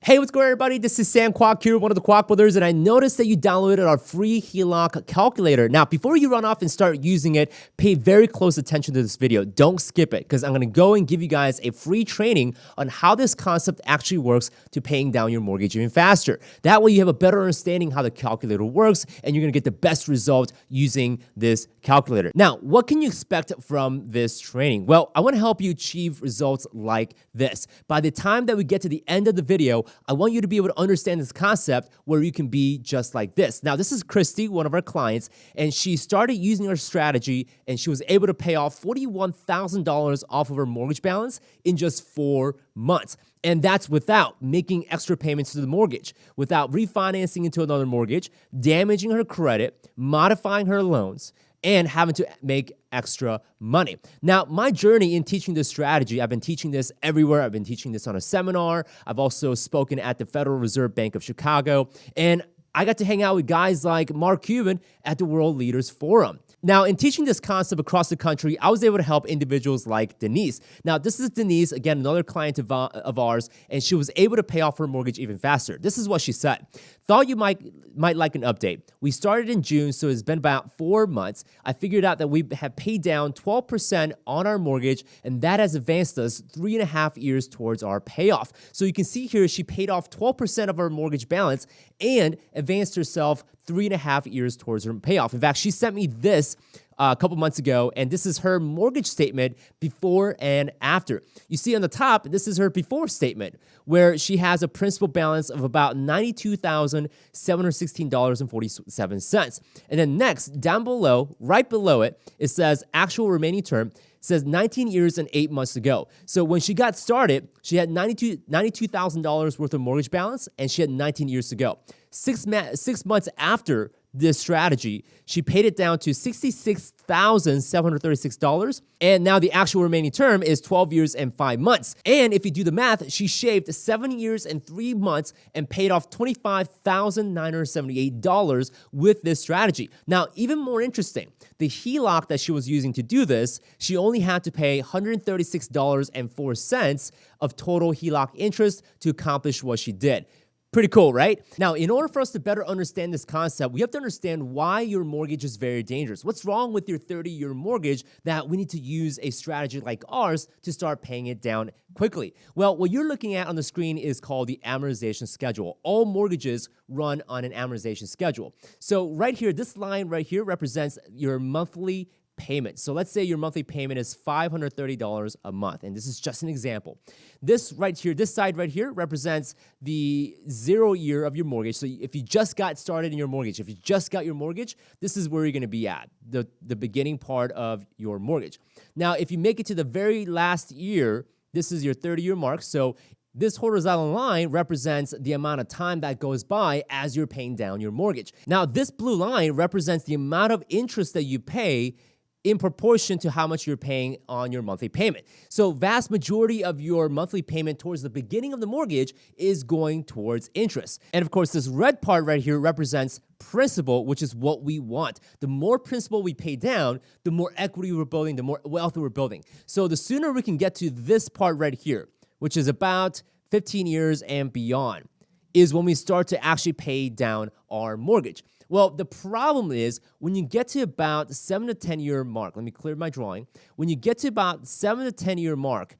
Hey, what's going on, everybody? This is Sam Kwok here, one of the Kwok Brothers, and I noticed that you downloaded our free HELOC calculator. Now, before you run off and start using it, pay very close attention to this video. Don't skip it, because I'm going to go and give you guys a free training on how this concept actually works to paying down your mortgage even faster. That way, you have a better understanding how the calculator works, and you're going to get the best result using this calculator. Now, what can you expect from this training? Well, I want to help you achieve results like this. By the time that we get to the end of the video, I want you to be able to understand this concept where you can be just like this. Now, this is Christy, one of our clients, and she started using our strategy, and she was able to pay off $41,000 off of her mortgage balance in just 4 months. And that's without making extra payments to the mortgage, without refinancing into another mortgage, damaging her credit, modifying her loans, and having to make extra money. Now, my journey in teaching this strategy, I've been teaching this everywhere. I've been teaching this on a seminar. I've also spoken at the Federal Reserve Bank of Chicago, and I got to hang out with guys like Mark Cuban at the World Leaders Forum. Now, in teaching this concept across the country, I was able to help individuals like Denise. Now, this is Denise, again, another client of ours, and she was able to pay off her mortgage even faster. This is what she said. Thought you might like an update. We started in June, so it's been about 4 months. I figured out that we have paid down 12% on our mortgage, and that has advanced us 3.5 years towards our payoff. So you can see here, she paid off 12% of her mortgage balance and advanced herself 3.5 years towards her payoff. In fact, she sent me this a couple months ago, and this is her mortgage statement before and after. You see on the top, this is her before statement, where she has a principal balance of about $92,716.47. And then next, down below, right below it, it says actual remaining term. It says 19 years and 8 months to go. So when she got started, she had $92,000 worth of mortgage balance, and she had 19 years to go. 6 months after this strategy, she paid it down to $66,736, and now the actual remaining term is 12 years and 5 months. And if you do the math, she shaved 7 years and 3 months and paid off $25,978 with this strategy. Now, even more interesting, the HELOC that she was using to do this, she only had to pay $136.04 of total HELOC interest to accomplish what she did. Pretty cool, right? Now, in order for us to better understand this concept, we have to understand why your mortgage is very dangerous. What's wrong with your 30-year mortgage that we need to use a strategy like ours to start paying it down quickly? Well, what you're looking at on the screen is called the amortization schedule. All mortgages run on an amortization schedule. So right here, this line right here represents your monthly payment. So let's say your monthly payment is $530 a month, and this is just an example. This right here, this side right here represents the 0 year of your mortgage. So if you just got started in your mortgage, if you just got your mortgage, this is where you're going to be at, the beginning part of your mortgage. Now, if you make it to the very last year, this is your 30-year mark. So this horizontal line represents the amount of time that goes by as you're paying down your mortgage. Now, this blue line represents the amount of interest that you pay in proportion to how much you're paying on your monthly payment. So vast majority of your monthly payment towards the beginning of the mortgage is going towards interest. And of course, this red part right here represents principal, which is what we want. The more principal we pay down, the more equity we're building, the more wealth we're building. So the sooner we can get to this part right here, which is about 15 years and beyond, is when we start to actually pay down our mortgage. Well, the problem is when you get to about 7 to 10 year mark, let me clear my drawing. When you get to about 7 to 10 year mark,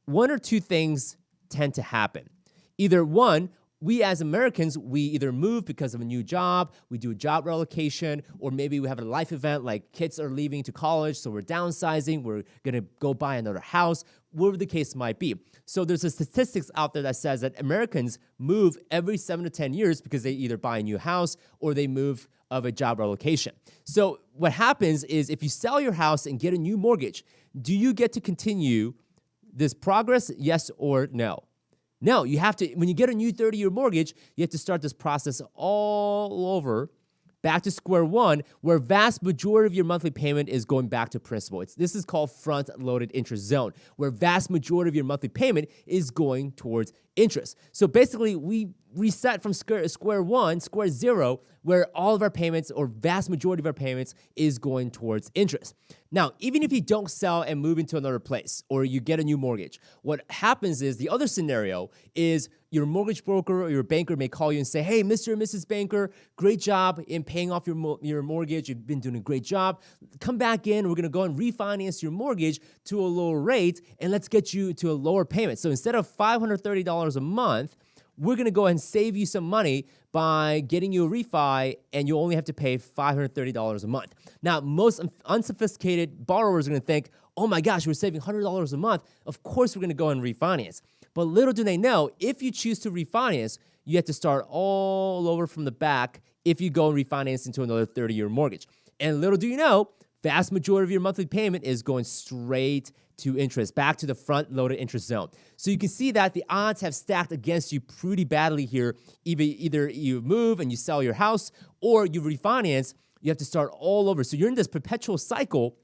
one or two things tend to happen. Either one, we as Americans, we either move because of a new job, we do a job relocation, or maybe we have a life event like kids are leaving to college, so we're downsizing, we're gonna go buy another house, whatever the case might be. So there's a statistics out there that says that Americans move every 7 to 10 years because they either buy a new house or they move of a job relocation. So what happens is if you sell your house and get a new mortgage, do you get to continue this progress, yes or no? No, you have to, when you get a new 30-year mortgage, you have to start this process all over, back to square one, where vast majority of your monthly payment is going back to principal. This is called front-loaded interest zone, where vast majority of your monthly payment is going towards interest. So basically, we reset from square zero, where all of our payments or vast majority of our payments is going towards interest. Now, even if you don't sell and move into another place or you get a new mortgage, what happens is the other scenario is your mortgage broker or your banker may call you and say, hey, Mr. and Mrs. Banker, great job in paying off your mortgage. You've been doing a great job. Come back in. We're going to go and refinance your mortgage to a lower rate, and let's get you to a lower payment. So instead of $530 a month, we're going to go ahead and save you some money by getting you a refi, and you only have to pay $530 a month. Now, most unsophisticated borrowers are going to think, oh my gosh, we're saving $100 a month. Of course, we're going to go and refinance. But little do they know, if you choose to refinance, you have to start all over from the back if you go and refinance into another 30-year mortgage. And little do you know, vast majority of your monthly payment is going straight to interest, back to the front-loaded interest zone. So you can see that the odds have stacked against you pretty badly here. Either you move and you sell your house, or you refinance, you have to start all over. So you're in this perpetual cycle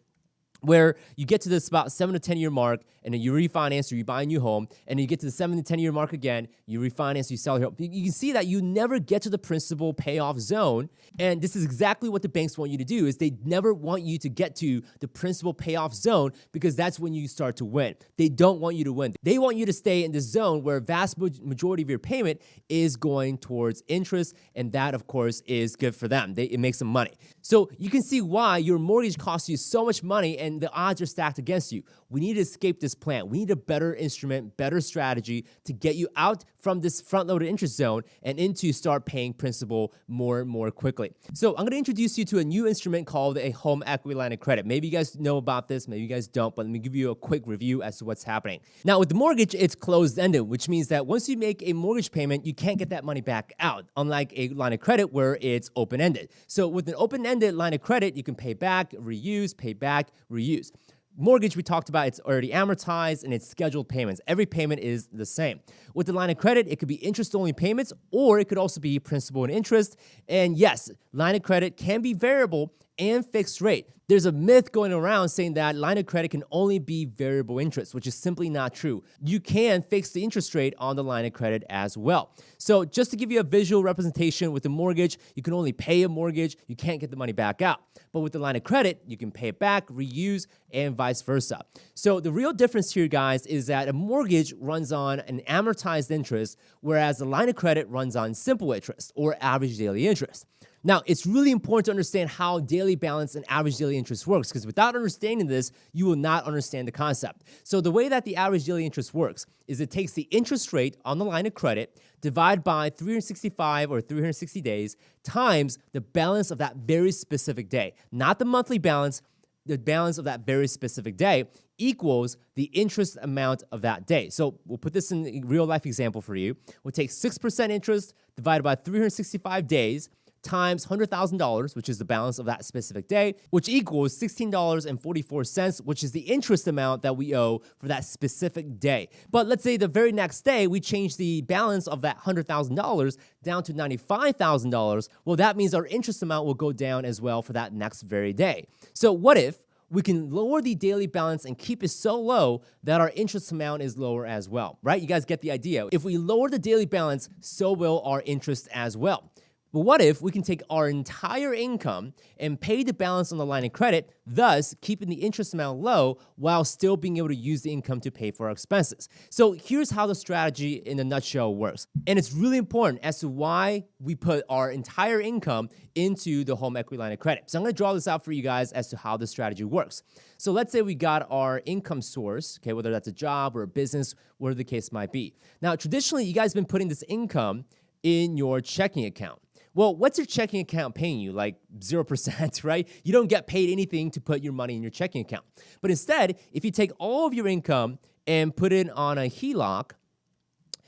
where you get to this about 7 to 10 year mark, and then you refinance or you buy a new home, and then you get to the 7 to 10 year mark again, you refinance, you sell your home. You can see that you never get to the principal payoff zone, and this is exactly what the banks want you to do, is they never want you to get to the principal payoff zone, because that's when you start to win. They don't want you to win. They want you to stay in the zone where a vast majority of your payment is going towards interest, and that, of course, is good for them. It makes them money. So you can see why your mortgage costs you so much money, and the odds are stacked against you. We need to escape this plan. We need a better instrument, better strategy to get you out from this front-loaded interest zone and into start paying principal more and more quickly. So I'm going to introduce you to a new instrument called a home equity line of credit. Maybe you guys know about this, maybe you guys don't, but let me give you a quick review as to what's happening. Now, with the mortgage, it's closed-ended, which means that once you make a mortgage payment, you can't get that money back out, unlike a line of credit where it's open-ended. So with an open-ended line of credit, you can pay back, reuse, pay back, reuse. Mortgage, we talked about, it's already amortized and it's scheduled payments. Every payment is the same. With the line of credit, it could be interest-only payments, or it could also be principal and interest. And yes, line of credit can be variable and fixed rate. There's a myth going around saying that line of credit can only be variable interest, which is simply not true. You can fix the interest rate on the line of credit as well. So just to give you a visual representation, with the mortgage, you can only pay a mortgage. You can't get the money back out. But with the line of credit, you can pay it back, reuse, and vice versa. So the real difference here, guys, is that a mortgage runs on an amortized interest, whereas the line of credit runs on simple interest or average daily interest. Now, it's really important to understand how daily balance and average daily interest works, because without understanding this, you will not understand the concept. So the way that the average daily interest works is it takes the interest rate on the line of credit, divide by 365 or 360 days, times the balance of that very specific day. Not the monthly balance, the balance of that very specific day equals the interest amount of that day. So we'll put this in a real-life example for you. We'll take 6% interest divided by 365 days, times $100,000, which is the balance of that specific day, which equals $16.44, which is the interest amount that we owe for that specific day. But let's say the very next day, we change the balance of that $100,000 down to $95,000. Well, that means our interest amount will go down as well for that next very day. So what if we can lower the daily balance and keep it so low that our interest amount is lower as well, right? You guys get the idea. If we lower the daily balance, so will our interest as well. But what if we can take our entire income and pay the balance on the line of credit, thus keeping the interest amount low while still being able to use the income to pay for our expenses? So here's how the strategy in a nutshell works. And it's really important as to why we put our entire income into the home equity line of credit. So I'm going to draw this out for you guys as to how the strategy works. So let's say we got our income source, okay, whether that's a job or a business, whatever the case might be. Now, traditionally, you guys have been putting this income in your checking account. Well, what's your checking account paying you? Like 0%, right? You don't get paid anything to put your money in your checking account. But instead, if you take all of your income and put it on a HELOC,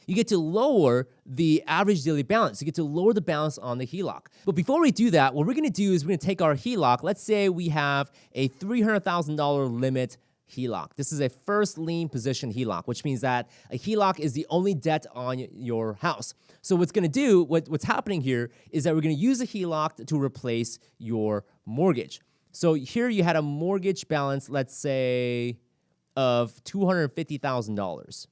you get to lower the average daily balance. You get to lower the balance on the HELOC. But before we do that, what we're going to do is we're going to take our HELOC. Let's say we have a $300,000 limit HELOC. This is a first lien position HELOC, which means that a HELOC is the only debt on your house. So what's going to do, what's happening here is that we're going to use a HELOC to replace your mortgage. So here you had a mortgage balance, let's say, of $250,000.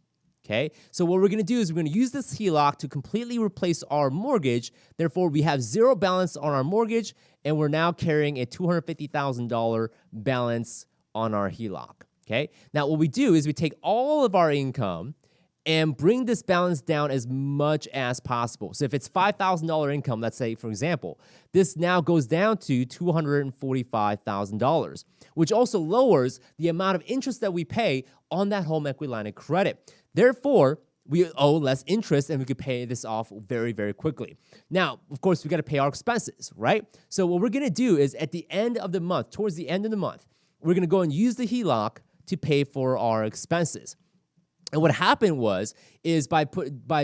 Okay, so what we're going to do is we're going to use this HELOC to completely replace our mortgage. Therefore, we have zero balance on our mortgage, and we're now carrying a $250,000 balance on our HELOC. Okay, now what we do is we take all of our income and bring this balance down as much as possible. So if it's $5,000 income, let's say, for example, this now goes down to $245,000, which also lowers the amount of interest that we pay on that home equity line of credit. Therefore, we owe less interest and we could pay this off very, very quickly. Now, of course, we got to pay our expenses, right? So what we're going to do is at the end of the month, towards the end of the month, we're going to go and use the HELOC to pay for our expenses. And what happened is by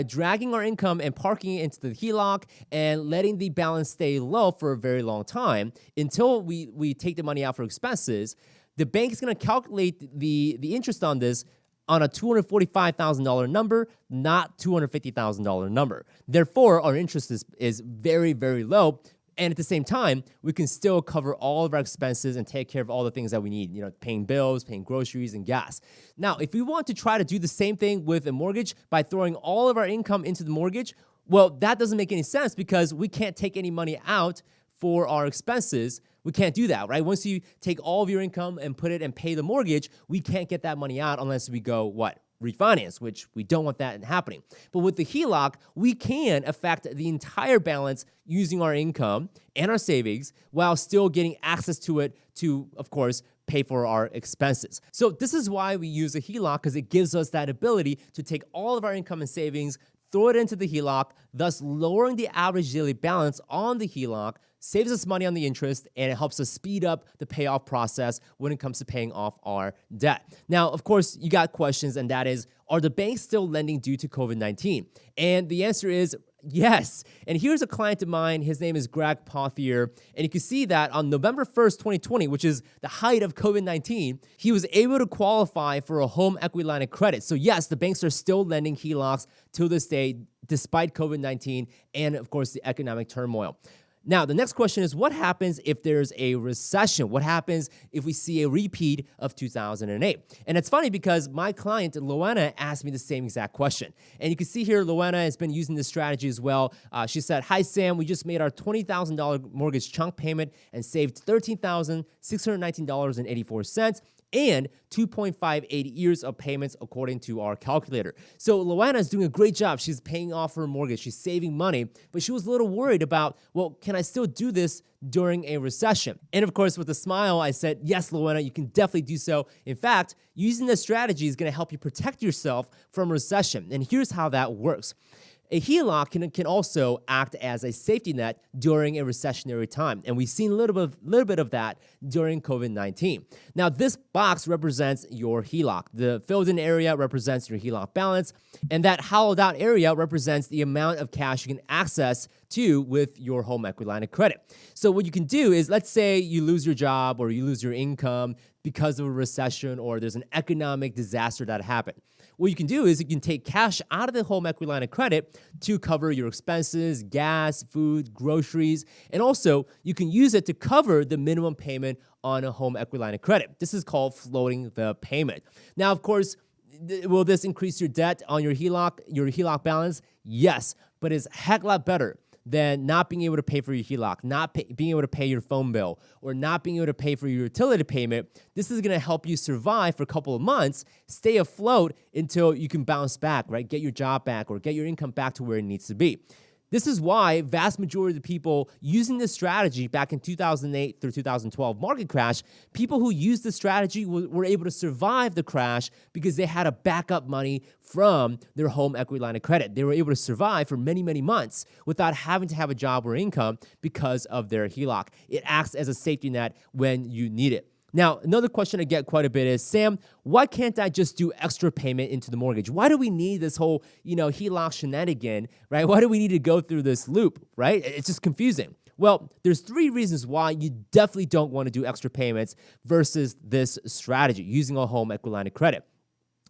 dragging our income and parking it into the HELOC and letting the balance stay low for a very long time until we take the money out for expenses, the bank is going to calculate the interest on this on a $245,000 number, not $250,000 number. Therefore, our interest is very, very low. And at the same time, we can still cover all of our expenses and take care of all the things that we need, paying bills, paying groceries, and gas. Now, if we want to try to do the same thing with a mortgage by throwing all of our income into the mortgage, well, that doesn't make any sense because we can't take any money out for our expenses. We can't do that, right? Once you take all of your income and put it and pay the mortgage, we can't get that money out unless we go, refinance, which we don't want that happening. But with the HELOC, we can affect the entire balance using our income and our savings while still getting access to it to, of course, pay for our expenses. So this is why we use a HELOC, because it gives us that ability to take all of our income and savings, throw it into the HELOC, thus lowering the average daily balance on the HELOC, saves us money on the interest, and it helps us speed up the payoff process when it comes to paying off our debt. Now, of course, you got questions, and that is, are the banks still lending due to COVID-19? And the answer is yes. And here's a client of mine. His name is Greg Pothier. And you can see that on November 1st, 2020, which is the height of COVID-19, he was able to qualify for a home equity line of credit. So yes, the banks are still lending HELOCs to this day, despite COVID-19 and, of course, the economic turmoil. Now, the next question is, what happens if there's a recession? What happens if we see a repeat of 2008? And it's funny because my client, Loana, asked me the same exact question. And you can see here, Loana has been using this strategy as well. She said, "Hi, Sam, we just made our $20,000 mortgage chunk payment and saved $13,619.84. and 2.58 years of payments according to our calculator." So Loana is doing a great job. She's paying off her mortgage. She's saving money, but she was a little worried about, well, can I still do this during a recession? And of course, with a smile, I said, yes, Loana, you can definitely do so. In fact, using this strategy is going to help you protect yourself from recession. And here's how that works. A HELOC can also act as a safety net during a recessionary time, and we've seen a little bit of that during COVID-19. Now, this box represents your HELOC. The filled-in area represents your HELOC balance, and that hollowed-out area represents the amount of cash you can access to with your home equity line of credit. So what you can do is, let's say you lose your job or you lose your income because of a recession or there's an economic disaster that happened. What you can do is you can take cash out of the home equity line of credit to cover your expenses, gas, food, groceries, and also you can use it to cover the minimum payment on a home equity line of credit. This is called floating the payment. Now, of course, will this increase your debt on your HELOC balance? Yes, but it's a heck lot better than not being able to pay for your HELOC, being able to pay your phone bill, or not being able to pay for your utility payment. This is going to help you survive for a couple of months, stay afloat until you can bounce back, right? Get your job back or get your income back to where it needs to be. This is why vast majority of the people using this strategy back in 2008 through 2012 market crash, people who used this strategy were able to survive the crash because they had a backup money from their home equity line of credit. They were able to survive for many, many months without having to have a job or income because of their HELOC. It acts as a safety net when you need it. Now, another question I get quite a bit is, Sam, why can't I just do extra payment into the mortgage? Why do we need this whole, HELOC shenanigan, right? Why do we need to go through this loop, right? It's just confusing. Well, there's 3 reasons why you definitely don't want to do extra payments versus this strategy, using a home equity line of credit.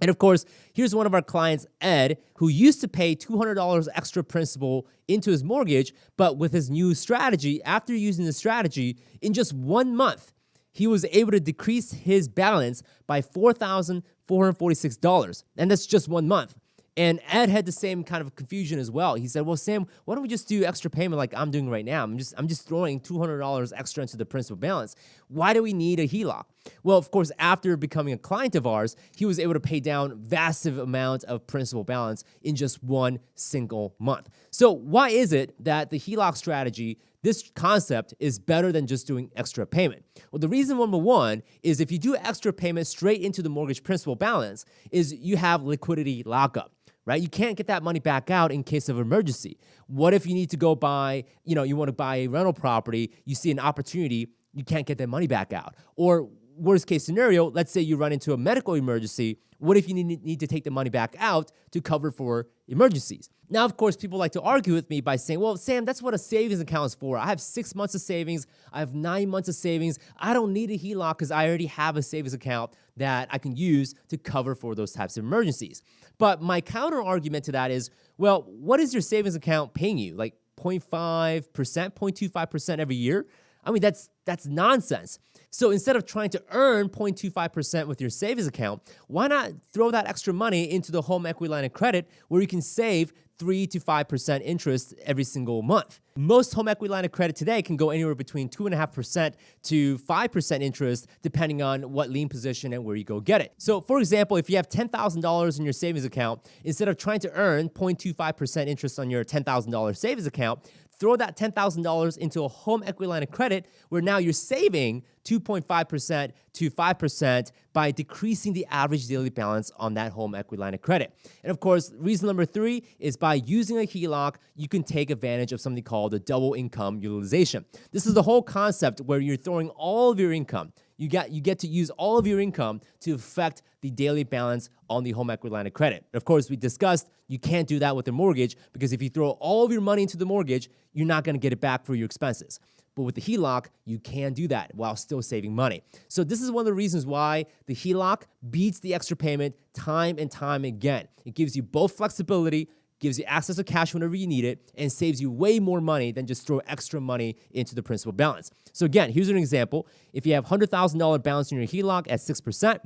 And of course, here's one of our clients, Ed, who used to pay $200 extra principal into his mortgage, but with his new strategy, after using the strategy, in just 1 month, he was able to decrease his balance by $4,446. And that's just 1 month. And Ed had the same kind of confusion as well. He said, well, Sam, why don't we just do extra payment like I'm doing right now? I'm just throwing $200 extra into the principal balance. Why do we need a HELOC? Well, of course, after becoming a client of ours, he was able to pay down vast amount of principal balance in just one single month. So why is it that the HELOC strategy, this concept, is better than just doing extra payment? Well, the reason, number one, is if you do extra payment straight into the mortgage principal balance, is you have liquidity lockup. Right? You can't get that money back out in case of emergency. What if you need to go buy, you want to buy a rental property, you see an opportunity, you can't get that money back out. Or worst case scenario, let's say you run into a medical emergency. What if you need to take the money back out to cover for emergencies? Now, of course, people like to argue with me by saying, well, Sam, that's what a savings account is for. I have 6 months of savings. I have 9 months of savings. I don't need a HELOC because I already have a savings account that I can use to cover for those types of emergencies. But my counter argument to that is, well, what is your savings account paying you? Like 0.5%, 0.25% every year? I mean, that's nonsense. So instead of trying to earn 0.25% with your savings account, why not throw that extra money into the home equity line of credit where you can save 3 to 5% interest every single month? Most home equity line of credit today can go anywhere between 2.5% to 5% interest, depending on what lien position and where you go get it. So for example, if you have $10,000 in your savings account, instead of trying to earn 0.25% interest on your $10,000 savings account, throw that $10,000 into a home equity line of credit where now you're saving 2.5% to 5% by decreasing the average daily balance on that home equity line of credit. And of course, reason number 3 is by using a HELOC, you can take advantage of something called a double income utilization. This is the whole concept where you're throwing all of your income. You get to use all of your income to affect the daily balance on the home equity line of credit. Of course, we discussed you can't do that with a mortgage because if you throw all of your money into the mortgage, you're not going to get it back for your expenses. But with the HELOC, you can do that while still saving money. So this is one of the reasons why the HELOC beats the extra payment time and time again. It gives you both flexibility, gives you access to cash whenever you need it, and saves you way more money than just throw extra money into the principal balance. So again, here's an example. If you have $100,000 balance in your HELOC at 6%,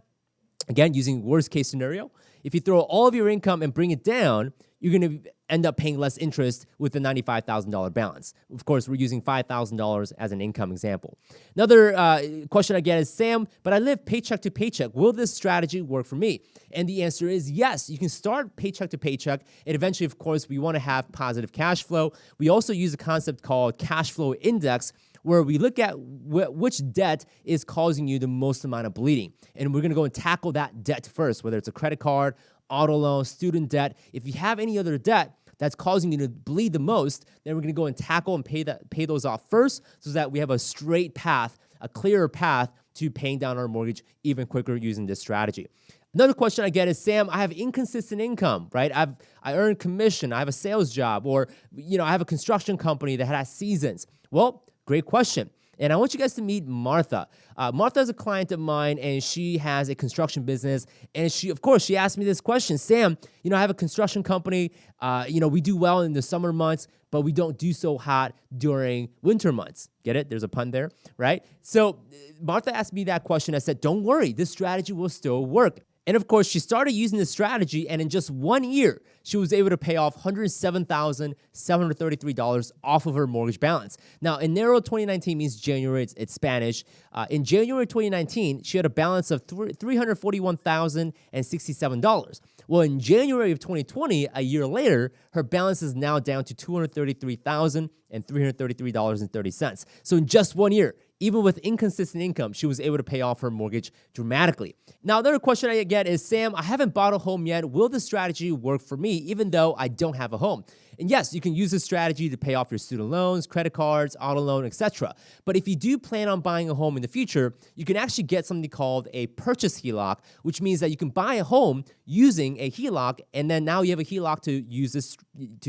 again, using worst case scenario, if you throw all of your income and bring it down, you're going to end up paying less interest with the $95,000 balance. Of course, we're using $5,000 as an income example. Another question I get is, Sam, but I live paycheck to paycheck. Will this strategy work for me? And the answer is yes. You can start paycheck to paycheck, and eventually, of course, we want to have positive cash flow. We also use a concept called cash flow index, where we look at which debt is causing you the most amount of bleeding. And we're going to go and tackle that debt first, whether it's a credit card, auto loan, student debt. If you have any other debt that's causing you to bleed the most, then we're going to go and tackle and pay those off first so that we have a straight path, a clearer path to paying down our mortgage even quicker using this strategy. Another question I get is, Sam, I have inconsistent income, right? I earn commission, I have a sales job, or I have a construction company that has seasons. Well, great question. And I want you guys to meet Martha. Martha is a client of mine, and she has a construction business. And she asked me this question, Sam, I have a construction company. We do well in the summer months, but we don't do so hot during winter months. Get it? There's a pun there, right? So Martha asked me that question. I said, don't worry, this strategy will still work. And of course, she started using this strategy, and in just 1 year, she was able to pay off $107,733 off of her mortgage balance. Now, enero 2019 means January, it's Spanish. In January 2019, she had a balance of $341,067. Well, in January of 2020, a year later, her balance is now down to $233,333.30. So in just 1 year, even with inconsistent income, she was able to pay off her mortgage dramatically. Now, another question I get is, Sam, I haven't bought a home yet. Will this strategy work for me, even though I don't have a home? And yes, you can use this strategy to pay off your student loans, credit cards, auto loan, etc. But if you do plan on buying a home in the future, you can actually get something called a purchase HELOC, which means that you can buy a home using a HELOC, and then now you have a HELOC to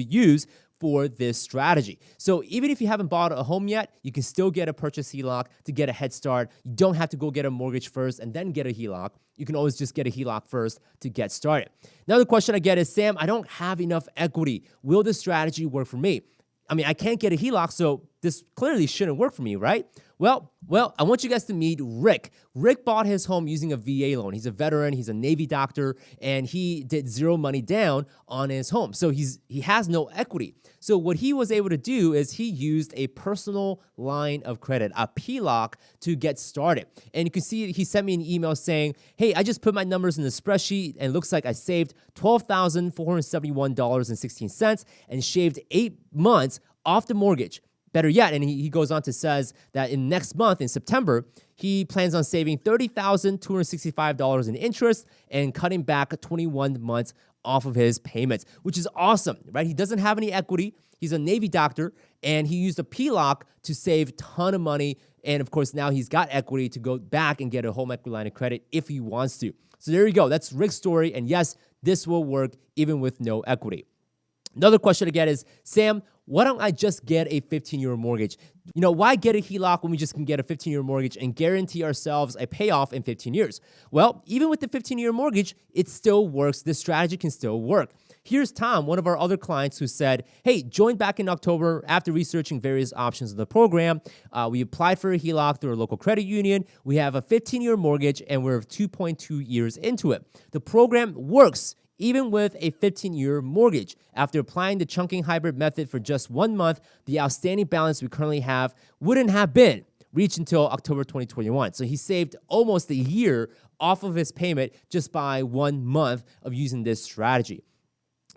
use for this strategy. So even if you haven't bought a home yet, you can still get a purchase HELOC to get a head start. You don't have to go get a mortgage first and then get a HELOC. You can always just get a HELOC first to get started. Another question I get is, Sam, I don't have enough equity. Will this strategy work for me? I mean, I can't get a HELOC, so this clearly shouldn't work for me, right? Well, I want you guys to meet Rick. Rick bought his home using a VA loan. He's a veteran, he's a Navy doctor, and he did zero money down on his home. So he has no equity. So what he was able to do is he used a personal line of credit, a PLOC, to get started. And you can see he sent me an email saying, hey, I just put my numbers in the spreadsheet and it looks like I saved $12,471.16 and shaved 8 months off the mortgage. Better yet, and he goes on to says that in next month, in September, he plans on saving $30,265 in interest and cutting back 21 months off of his payments, which is awesome, right? He doesn't have any equity. He's a Navy doctor, and he used a PLOC to save a ton of money. And of course, now he's got equity to go back and get a home equity line of credit if he wants to. So there you go. That's Rick's story. And yes, this will work even with no equity. Another question I get is, Sam, why don't I just get a 15-year mortgage? You know, why get a HELOC when we just can get a 15-year mortgage and guarantee ourselves a payoff in 15 years? Well, even with the 15-year mortgage, it still works. This strategy can still work. Here's Tom, one of our other clients, who said, hey, joined back in October after researching various options of the program. We applied for a HELOC through a local credit union. We have a 15-year mortgage, and we're 2.2 years into it. The program works even with a 15-year mortgage. After applying the chunking hybrid method for just 1 month, the outstanding balance we currently have wouldn't have been reached until October 2021. So he saved almost a year off of his payment just by 1 month of using this strategy.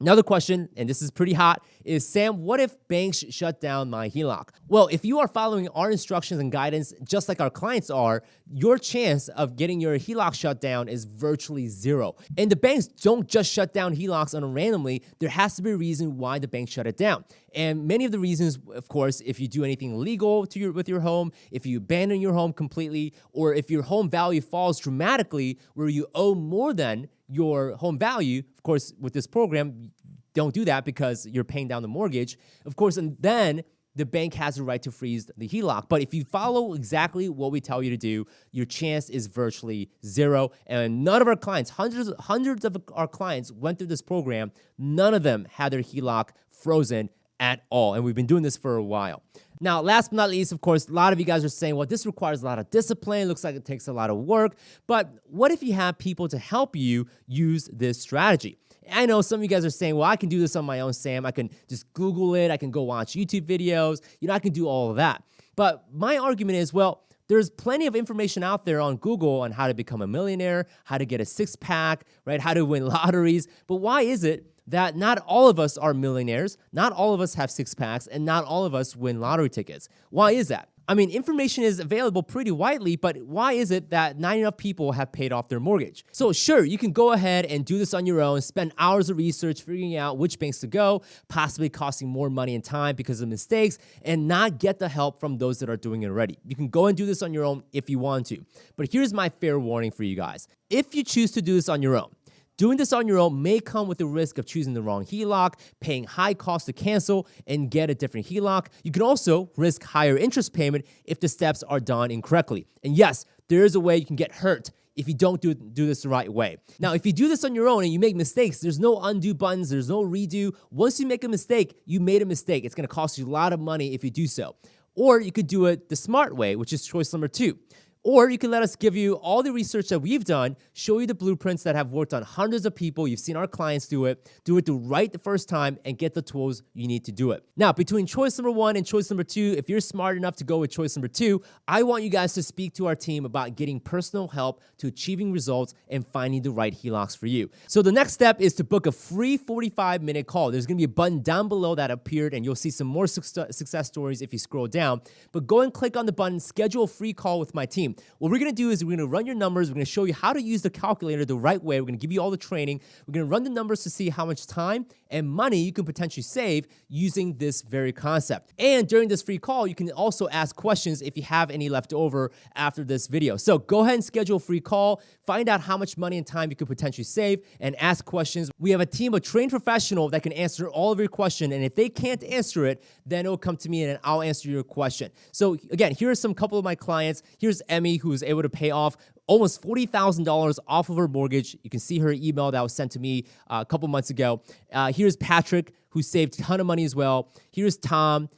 Another question, and this is pretty hot, is, Sam, what if banks shut down my HELOC? Well, if you are following our instructions and guidance, just like our clients are, your chance of getting your HELOC shut down is virtually zero. And the banks don't just shut down HELOCs randomly. There has to be a reason why the bank shut it down. And many of the reasons, of course, if you do anything illegal with your home, if you abandon your home completely, or if your home value falls dramatically where you owe more than your home value. Of course, with this program, don't do that because you're paying down the mortgage. Of course, and then the bank has the right to freeze the HELOC. But if you follow exactly what we tell you to do, your chance is virtually zero. And none of our clients, hundreds of our clients went through this program. None of them had their HELOC frozen at all. And we've been doing this for a while. Now, last but not least, of course, a lot of you guys are saying, well, this requires a lot of discipline. Looks like it takes a lot of work. But what if you have people to help you use this strategy? I know some of you guys are saying, well, I can do this on my own, Sam. I can just Google it. I can go watch YouTube videos. I can do all of that. But my argument is, well, there's plenty of information out there on Google on how to become a millionaire, how to get a six-pack, right? How to win lotteries. But why is it that not all of us are millionaires, not all of us have six-packs, and not all of us win lottery tickets? Why is that? I mean, information is available pretty widely, but why is it that not enough people have paid off their mortgage? So sure, you can go ahead and do this on your own, spend hours of research figuring out which banks to go, possibly costing more money and time because of mistakes, and not get the help from those that are doing it already. You can go and do this on your own if you want to. But here's my fair warning for you guys. If you choose to do this on your own, doing this on your own may come with the risk of choosing the wrong HELOC, paying high cost to cancel and get a different HELOC. You can also risk higher interest payment if the steps are done incorrectly. And yes, there is a way you can get hurt if you don't do this the right way. Now, if you do this on your own and you make mistakes, there's no undo buttons, there's no redo. Once you make a mistake, you made a mistake. It's gonna cost you a lot of money if you do so. Or you could do it the smart way, which is choice number 2. Or you can let us give you all the research that we've done, show you the blueprints that have worked on hundreds of people. You've seen our clients do it right the first time, and get the tools you need to do it. Now, between choice number 1 and choice number 2, if you're smart enough to go with choice number 2, I want you guys to speak to our team about getting personal help to achieving results and finding the right HELOCs for you. So the next step is to book a free 45-minute call. There's going to be a button down below that appeared, and you'll see some more success stories if you scroll down. But go and click on the button, schedule a free call with my team. What we're going to do is we're going to run your numbers. We're going to show you how to use the calculator the right way. We're going to give you all the training. We're going to run the numbers to see how much time and money you can potentially save using this very concept. And during this free call, you can also ask questions if you have any left over after this video. So go ahead and schedule a free call, find out how much money and time you could potentially save, and ask questions. We have a team of trained professionals that can answer all of your questions, and if they can't answer it, then it'll come to me and I'll answer your question. So again, here are some couple of my clients. Here's Emmy, who was able to pay off almost $40,000 off of her mortgage. You can see her email that was sent to me a couple months ago. Here's Patrick, who saved a ton of money as well. Here's Tom.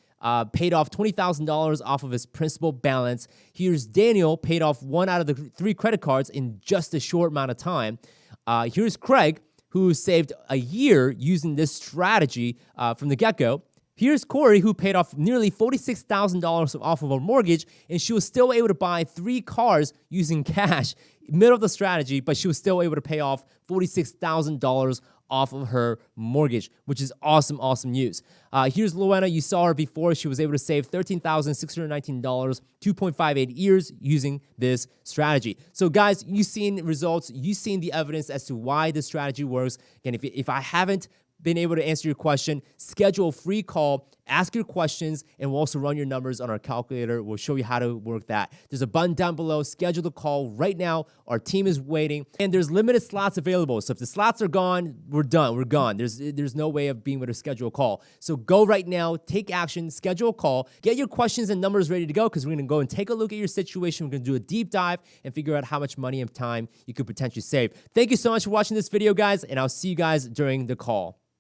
paid off $20,000 off of his principal balance. Here's Daniel, paid off 1 out of the 3 credit cards in just a short amount of time. Here's Craig, who saved a year using this strategy from the get-go. Here's Corey, who paid off nearly $46,000 off of her mortgage, and she was still able to buy 3 cars using cash, middle of the strategy, but she was still able to pay off $46,000 off of her mortgage, which is awesome, awesome news. Here's Luana. You saw her before. She was able to save $13,619, 2.58 years using this strategy. So guys, you've seen results. You've seen the evidence as to why this strategy works. Again, if I haven't been able to answer your question, schedule a free call, ask your questions, and we'll also run your numbers on our calculator. We'll show you how to work that. There's a button down below. Schedule the call right now. Our team is waiting, and there's limited slots available. So if the slots are gone, we're done. We're gone. There's no way of being able to schedule a call. So go right now, take action, schedule a call, get your questions and numbers ready to go, because we're going to go and take a look at your situation. We're going to do a deep dive and figure out how much money and time you could potentially save. Thank you so much for watching this video, guys, and I'll see you guys during the call.